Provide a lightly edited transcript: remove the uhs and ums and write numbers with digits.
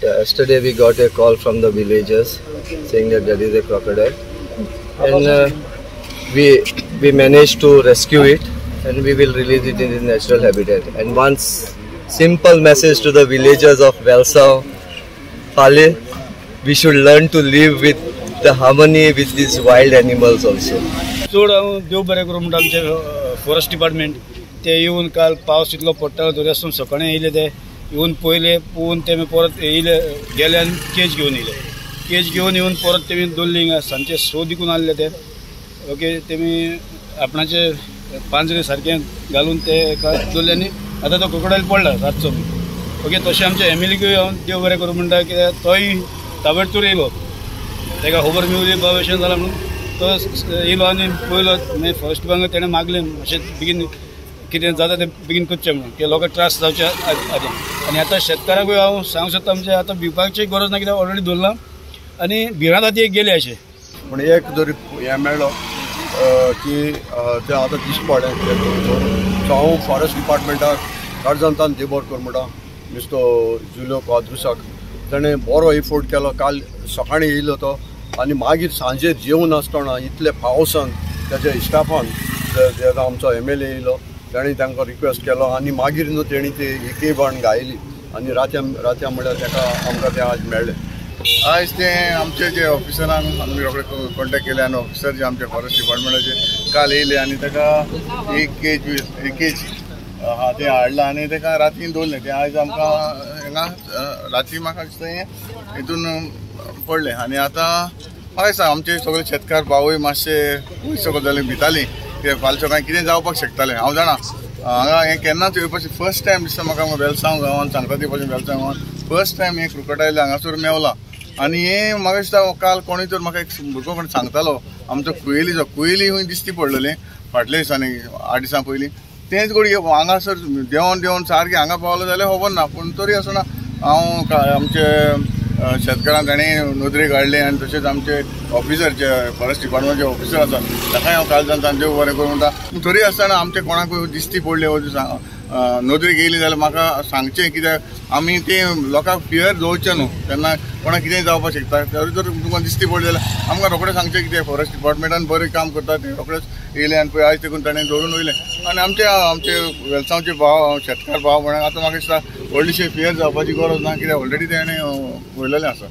Yeah, yesterday we got a call from the villagers saying that there is a crocodile, and we managed to rescue it, and we will release it in its natural habitat. And one simple message to the villagers of Velsau, Pale, we should learn to live with the harmony with these wild animals also. चड देव बरें करूं म्हणटा आमचे forest department ते येवन काल पावस इतलो पडटा दर्यासून सकाळीं येयले ते येवन पयले पोवन तेमी परत येयले गेले आनी केज घेवन येयले केज घेवन येवन परत तेमी दवरली हिंगा सांजचे 6 दिकून आसले ते ओके तेमी आपणाचे पांजरे सारकें घालून ते एका दवरले आनी आतां तो क्रोकोडायल पडला रातचो ओके तशें आमच्या एमिलीकूय हांव देव बरें करूं म्हणटा कित्याक तोय ताबडतोब येयलो तेका खबर मेवली बाबेशन जाला म्हणून तो येयलो आनी पळयलो मागीर फॉरेस्ट डिपार्टमेंट तेणें मागलें अशें बेगीन कितें जाता तें बेगीन करचें म्हणून की लोकांक त्रास जावचे आदी आनी आतां शेतकाराकूय हांव सांगूंक सोदता आमचें आतां भिवपाची गरज ना कित्याक ऑलरेडी दवरलां आनी भिरांत आतां गेले अशें पूण एक जरी हें मेळ्ळो की तें आतां दिश्ट पडलें सो हांव फॉरेस्ट डिपार्टमेंटाक कार्जंतान देव बरें करूं म्हणटा मिस्टर जुलियो क्वाद्रुसाक ताणें बरो एफोर्ट केलो काल सकाळीं येयलो तो आनी मागीर सांजे जेवून आसतना इतले पावसान तेज्या स्टाफान जेन्ना आमचो MLA येयलो ताणें तांकां रिक्वेस्ट केलो आनी मागीर न्हू तेणी ती एके बाण गायली आनी रात्या म्हळ्यार ताका आमकां तें आज मेळ्ळें आयज तें आमचे जे ऑफिसरान आमी रोखडे कॉन्टेक्ट केले आनी ऑफिसर जे आमचे फॉरेस्ट डिपार्टमेंटाचे काल येयले आनी ताका एक केज तें हाडलां आनी ताका रातीन दवरलें तें आयज आमकां हिंगा राती म्हाका दिसता हितून पडलें आनी आतां म्हाका दिसता आमचे सगळे शेतकार भावूय मातशे सकयल जाले भितालीं की फाल्यां सकाळीं कितें जावपाक शकतालें हांव जाणा हांगा हें केन्नाच येवपाचें फर्स्ट टायम दिसता म्हाका वेलसांव गांवांत सांगता ती भशेन वेलसांव गांवांत फर्स्ट टायम हें क्रोकोडायल हांगासर मेवला आनी हें म्हाका दिसता काल कोणी तर म्हाका एक भुरगो कोण सांगतालो आमचो कुयेली खंय दिश्टी पडलेलें फाटल्या दिसांनी 8 दिसां पयलीं तेंच घोडी हांगासर देंवन सारकें हांगा पावलो जाल्यार खबर ना पूण तरी आसतना हांव आमचे शेतकारांक ताणें नदरेक हाडलें आनी तशेंच आमचे ऑफिसर जे फॉरेस्ट डिपार्टमेंटचे ऑफिसर आसा ताकाय हांव काल जावन देव बरें करूं म्हणटा तरी आसतना आमचे कोणाकूय दिश्टी पडले नदरेक येयली जाल्यार म्हाका सांगचें कित्याक आमी तें लोकांक फियर दवरचें न्हू तेन्ना कोणाक कितेंय जावपाक शकता तरी जर तुमकां दिश्टी पडली जाल्यार आमकां रोखडें सांगचें कितें फॉरेस्ट डिपार्टमेंटान बरें काम करता तें रोखडेंच येयलें आनी पळय आयज देखून ताणें दवरून वयलें आनी आमचे वेलसांवचे भाव शेतकार भाव म्हण आतां म्हाका दिसता व्हडलीशी फियर जावपाची गरज ना कित्याक ऑलरेडी तेणें वयलेलें आसा.